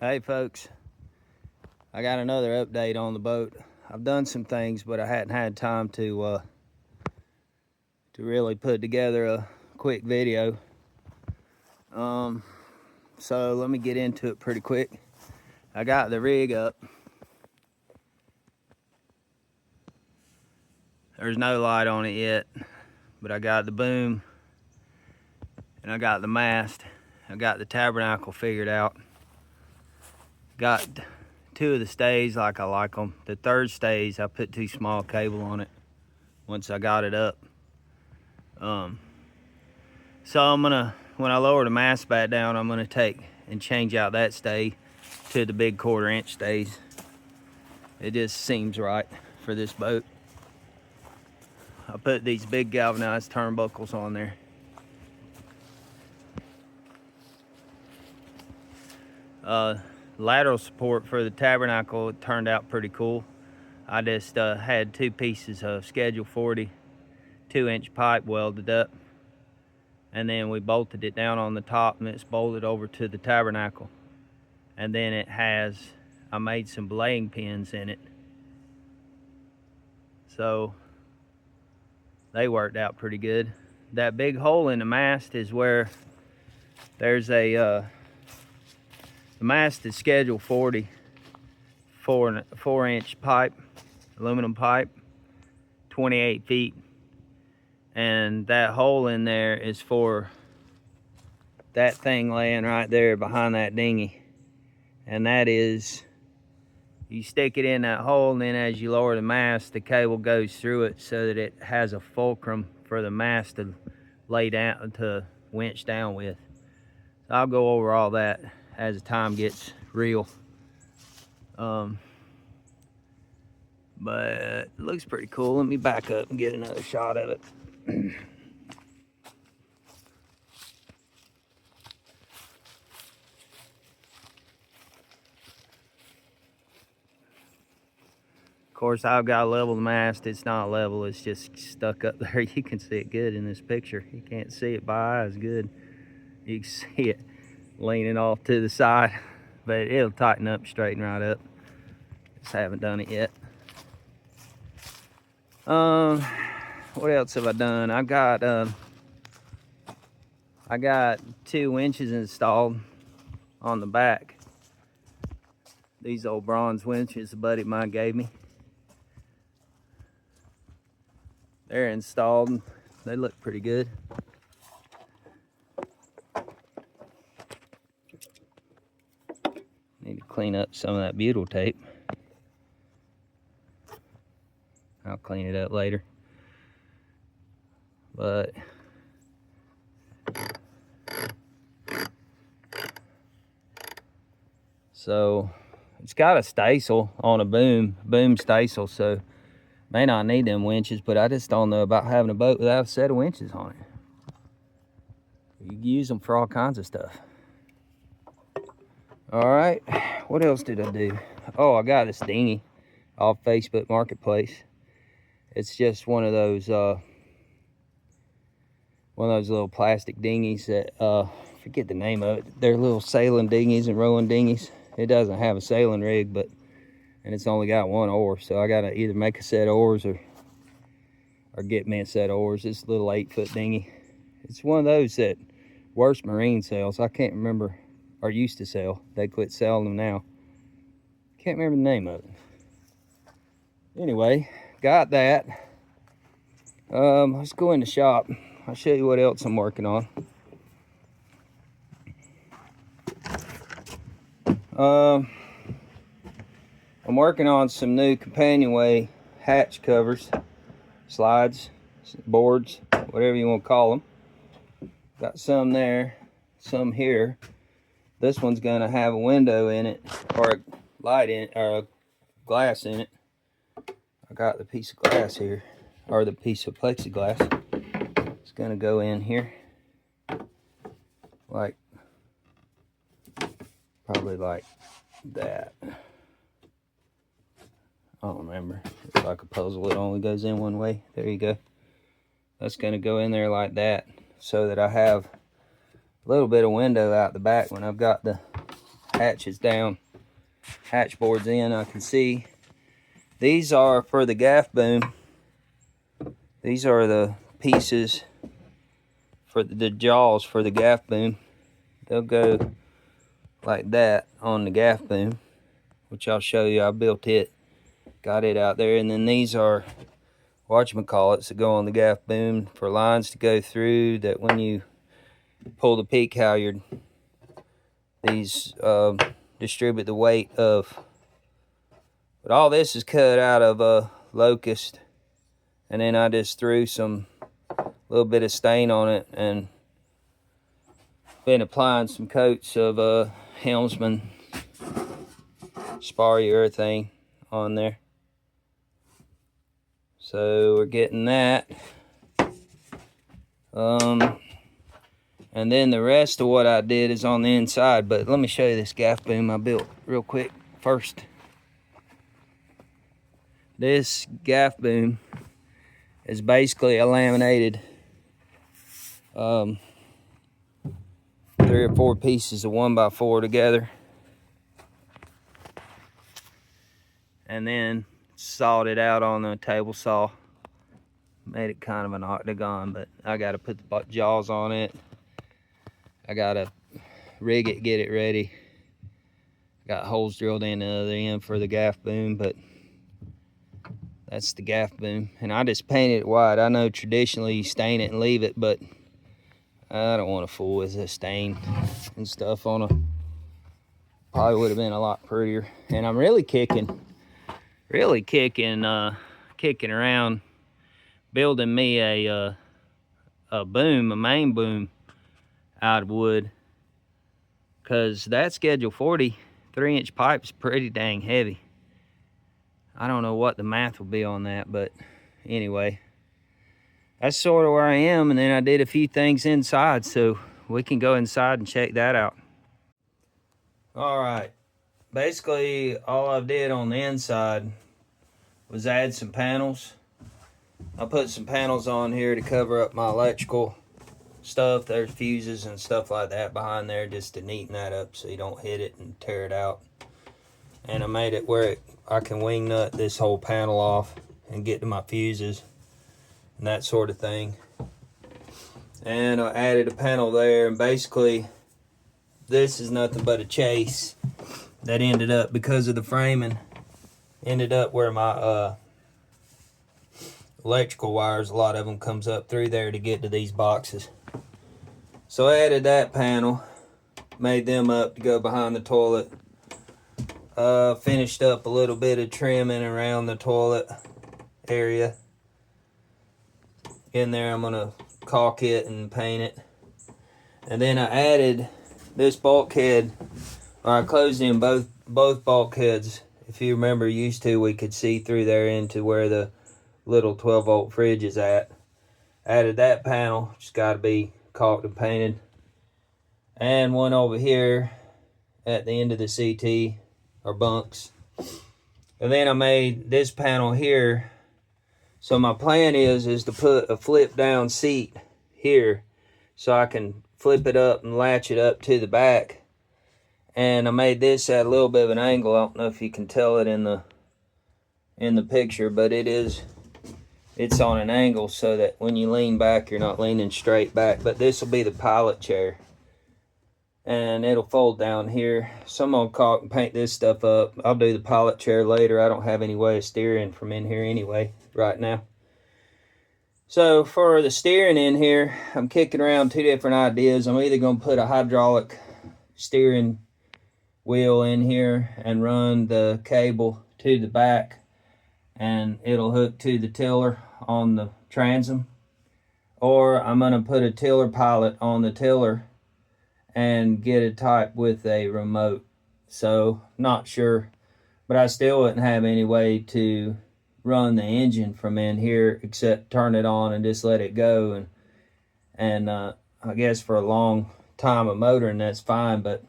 Hey folks, I got another update on the boat. I've done some things, but I hadn't had time to really put together a quick video. So let me get into it pretty quick. I got the rig up. There's no light on it yet, but I got the boom and I got the mast. I got the tabernacle figured out. Got two of the stays like I like them. The third stays, I put too small cable on it once I got it up. So I'm gonna, when I lower the mast back down, I'm gonna take and change out that stay to the big 1/4 inch stays. It just seems right for this boat. I put these big galvanized turnbuckles on there. Lateral support for the tabernacle, it turned out pretty cool. I just had 2 pieces of Schedule 40 2-inch pipe welded up, and then we bolted it down on the top, and it's bolted over to the tabernacle. And then it has, I made some belaying pins in it, so they worked out pretty good. That big hole in the mast is where there's a the mast is Schedule 40 4-inch pipe, aluminum pipe, 28 feet, and that hole in there is for that thing laying right there behind that dinghy. And that is, you stick it in that hole, and then as you lower the mast, the cable goes through it so that it has a fulcrum for the mast to lay down, to winch down with. So I'll go over all that as the time gets real. But it looks pretty cool. Let me back up and get another shot of it. Of course, I've got to level the mast. It's not level, it's just stuck up there. You can see it good in this picture. You can't see it by eye as good. You can see it leaning off to the side, but it'll tighten up, straighten right up. Just haven't done it yet. What else have I done? I got 2 winches installed on the back. These old bronze winches a buddy of mine gave me. They're installed. They look pretty good. Need to clean up some of that butyl tape. I'll clean it up later. But so it's got a staysail on a boom staysail, so may not need them winches, but I just don't know about having a boat without a set of winches on it. You can use them for all kinds of stuff. All right, what else did I do? Oh, I got this dinghy off Facebook Marketplace. It's just one of those little plastic dinghies that forget the name of it. They're little sailing dinghies and rowing dinghies. It doesn't have a sailing rig, and it's only got 1 oar, so I gotta either make a set of oars or get me a set of oars. This little 8-foot dinghy. It's one of those that Worst Marine sells. I can't remember, or used to sell. They quit selling them now. Can't remember the name of it. Anyway, got that. Let's go in the shop. I'll show you what else I'm working on. I'm working on some new companionway hatch covers, slides, boards, whatever you want to call them. Got some there, some here. This one's going to have a window in it, or a light in it, or a glass in it. I got the piece of glass here, or the piece of plexiglass. It's going to go in here, like, probably like that. I don't remember. It's like a puzzle. It only goes in one way. There you go. That's going to go in there like that, so that I have a little bit of window out the back when I've got the hatches down, hatch boards in. I can see these are for the gaff boom. These are the pieces for the jaws for the gaff boom. They'll go like that on the gaff boom, which I'll show you. I built it, got it out there. And then these are whatchamacallits that go on the gaff boom for lines to go through, that when you pull the peak halyard, these distribute the weight of. But all this is cut out of a locust, and then I just threw some little bit of stain on it and been applying some coats of Helmsman spar urethane on there. So we're getting that. And then the rest of what I did is on the inside. But let me show you this gaff boom I built real quick first. This gaff boom is basically a laminated 3 or 4 pieces of 1x4 together, and then sawed it out on the table saw. Made it kind of an octagon, but I got to put the jaws on it. I got to rig it, get it ready. Got holes drilled in the other end for the gaff boom, but that's the gaff boom. And I just painted it white. I know traditionally you stain it and leave it, but I don't want to fool with the stain and stuff on a. Probably would have been a lot prettier. And I'm really kicking around building me a boom, a main boom out of wood, because that Schedule 40 3-inch pipe is pretty dang heavy. I don't know what the math will be on that, but anyway, that's sort of where I am. And then I did a few things inside, so we can go inside and check that out. All right, basically all I did on the inside was add some panels. I put some panels on here to cover up my electrical stuff. There's fuses and stuff like that behind there, just to neaten that up so you don't hit it and tear it out. And I made it where I can wing nut this whole panel off and get to my fuses and that sort of thing. And I added a panel there, and basically this is nothing but a chase that ended up, because of the framing, ended up where my electrical wires, a lot of them comes up through there to get to these boxes. So I added that panel, made them up to go behind the toilet. Finished up a little bit of trimming around the toilet area. In there I'm gonna caulk it and paint it. And then I added this bulkhead, or I closed in both bulkheads. If you remember, used to, we could see through there into where the little 12-volt fridge is at. Added that panel, just got to be caulked and painted. And one over here at the end of the CT, or bunks. And then I made this panel here. So my plan is to put a flip down seat here, so I can flip it up and latch it up to the back. And I made this at a little bit of an angle. I don't know if you can tell it in the picture, but it's on an angle so that when you lean back, you're not leaning straight back. But this will be the pilot chair, and it'll fold down here. So I'm gonna caulk and paint this stuff up. I'll do the pilot chair later. I don't have any way of steering from in here anyway right now. So for the steering in here, I'm kicking around 2 different ideas. I'm either gonna put a hydraulic steering wheel in here and run the cable to the back, and it'll hook to the tiller on the transom, or I'm gonna put a tiller pilot on the tiller and get it typed with a remote. So not sure, but I still wouldn't have any way to run the engine from in here except turn it on and just let it go. And I guess for a long time of motoring, that's fine, but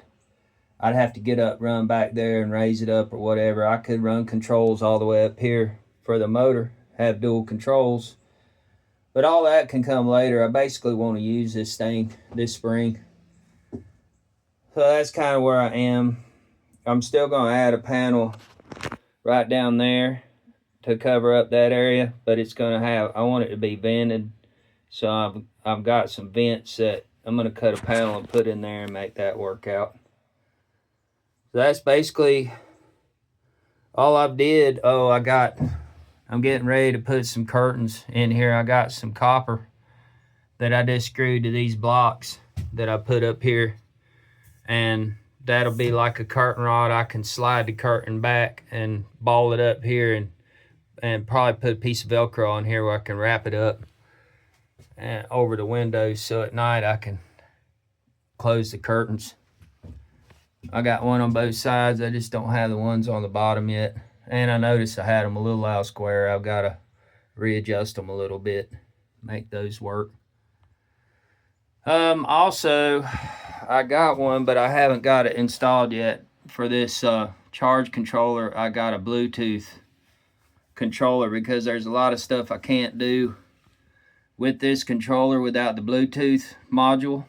I'd have to get up, run back there and raise it up or whatever. I could run controls all the way up here for the motor, have dual controls, but all that can come later. I basically want to use this thing, this spring. So that's kind of where I am. I'm still gonna add a panel right down there to cover up that area, but it's gonna have, I want it to be vented. So I've got some vents that I'm gonna cut a panel and put in there and make that work out. So that's basically all I've did. Oh, I'm getting ready to put some curtains in here. I got some copper that I just screwed to these blocks that I put up here, and that'll be like a curtain rod. I can slide the curtain back and ball it up here, and probably put a piece of Velcro on here where I can wrap it up and over the windows, so at night I can close the curtains. I got one on both sides. I just don't have the ones on the bottom yet. And I noticed I had them a little out square. I've got to readjust them a little bit, make those work. Also, I got one, but I haven't got it installed yet. For this charge controller, I got a Bluetooth controller because there's a lot of stuff I can't do with this controller without the Bluetooth module.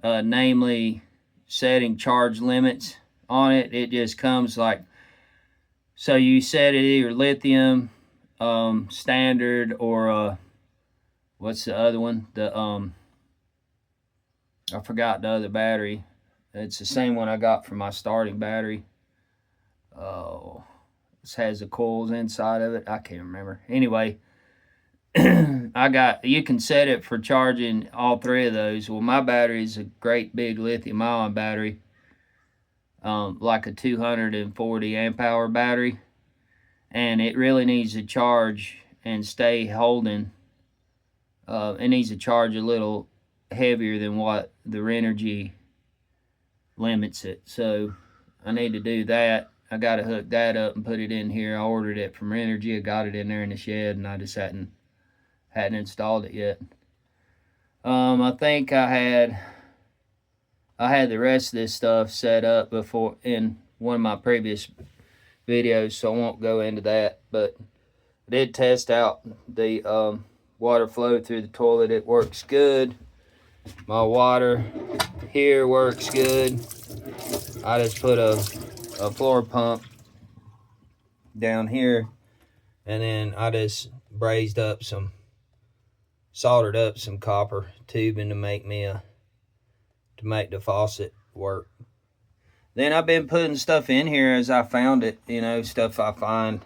Namely, setting charge limits on it. It just comes like, so you set it either lithium, standard, or what's the other one? I forgot the other battery. It's the same one I got for my starting battery. Oh, this has the coils inside of it. I can't remember. Anyway, you can set it for charging all three of those. Well, my battery is a great big lithium ion battery, like a 240 amp hour battery, and it really needs to charge and stay holding. It needs to charge a little heavier than what the Renogy limits it. So I need to do that. I got to hook that up and put it in here. I ordered it from Renogy. I got it in there in the shed, and I just hadn't installed it yet. I think I had the rest of this stuff set up before in one of my previous videos, so I won't go into that. But I did test out the water flow through the toilet. It works good. My water here works good. I just put a floor pump down here, and then I just soldered up some copper tubing to make the faucet work. Then I've been putting stuff in here as I found it, stuff I find.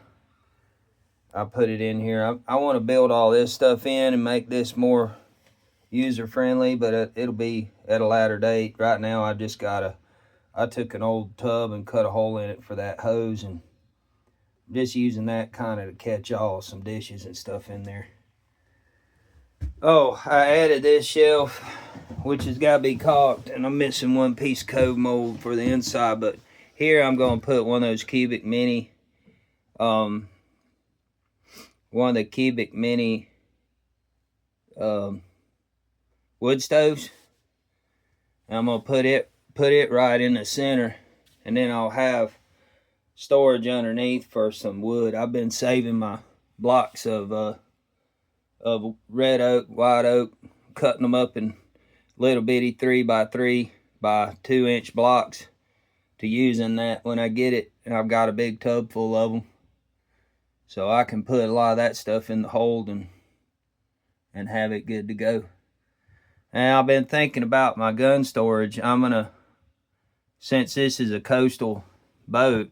I put it in here. I want to build all this stuff in and make this more user-friendly, but it'll be at a later date. Right now, I took an old tub and cut a hole in it for that hose, and I'm just using that kind of to catch some dishes and stuff in there. Oh, I added this shelf, which has got to be caulked, and I'm missing one piece of cove mold for the inside, but here I'm going to put one of those Cubic Mini, wood stoves. And I'm gonna put it right in the center, and then I'll have storage underneath for some wood. I've been saving my blocks of red oak, white oak, cutting them up in little bitty 3x3 by 2 inch blocks to use in that when I get it. And I've got a big tub full of them, so I can put a lot of that stuff in the hold and have it good to go. And I've been thinking about my gun storage. Since this is a coastal boat,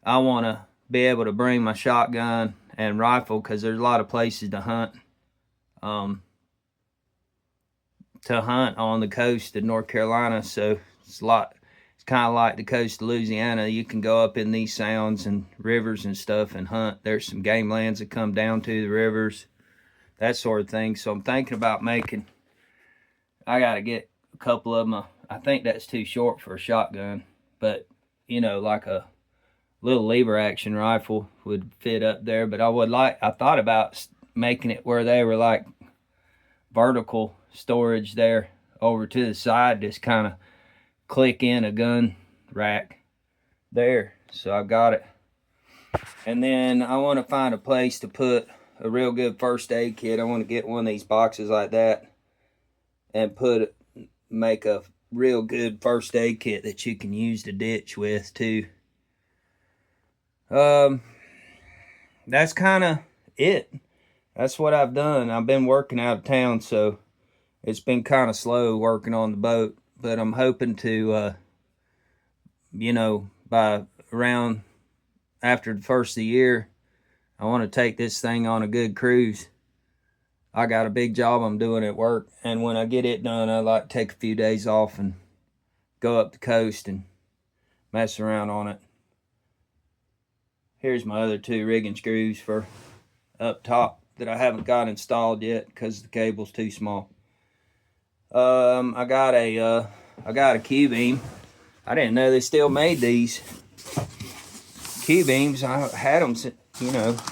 I want to be able to bring my shotgun and rifle, because there's a lot of places to hunt. On the coast of North Carolina, so it's kind of like the coast of Louisiana. You can go up in these sounds and rivers and stuff and hunt. There's some game lands that come down to the rivers, that sort of thing. So I'm thinking about I got to get a couple of them. I think that's too short for a shotgun, but like a little lever action rifle would fit up there. But I thought about making it where they were like vertical storage there over to the side, just kind of click in a gun rack there. So I got it. And then I want to find a place to put a real good first aid kit. I want to get one of these boxes like that and make a real good first aid kit that you can use to ditch with too. That's kind of it. That's what I've done. I've been working out of town, so it's been kind of slow working on the boat, but I'm hoping to, by around after the first of the year, I want to take this thing on a good cruise. I got a big job I'm doing at work, and when I get it done, I like to take a few days off and go up the coast and mess around on it. Here's my other 2 rigging screws for up top that I haven't got installed yet because the cable's too small. I got a Q-beam. I didn't know they still made these Q-beams. I had them,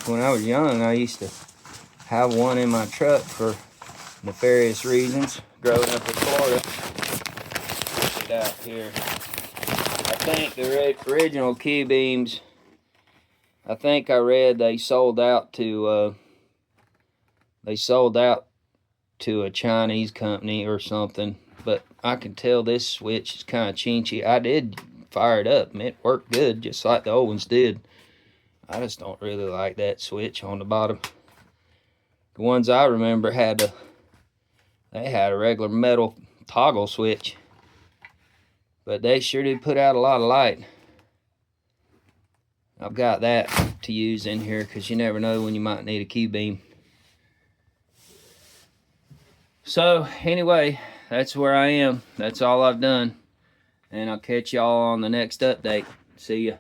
when I was young. I used to have one in my truck for nefarious reasons growing up in Florida. Check it out here. I think the original Q-beams, I think I read they sold out to a Chinese company or something, but I can tell this switch is kind of chinchy. I did fire it up and it worked good just like the old ones did. I just don't really like that switch on the bottom. The ones I remember had a regular metal toggle switch, but they sure did put out a lot of light. I've got that to use in here because you never know when you might need a Q-beam. So anyway, that's where I am. That's all I've done. And I'll catch y'all on the next update. See ya.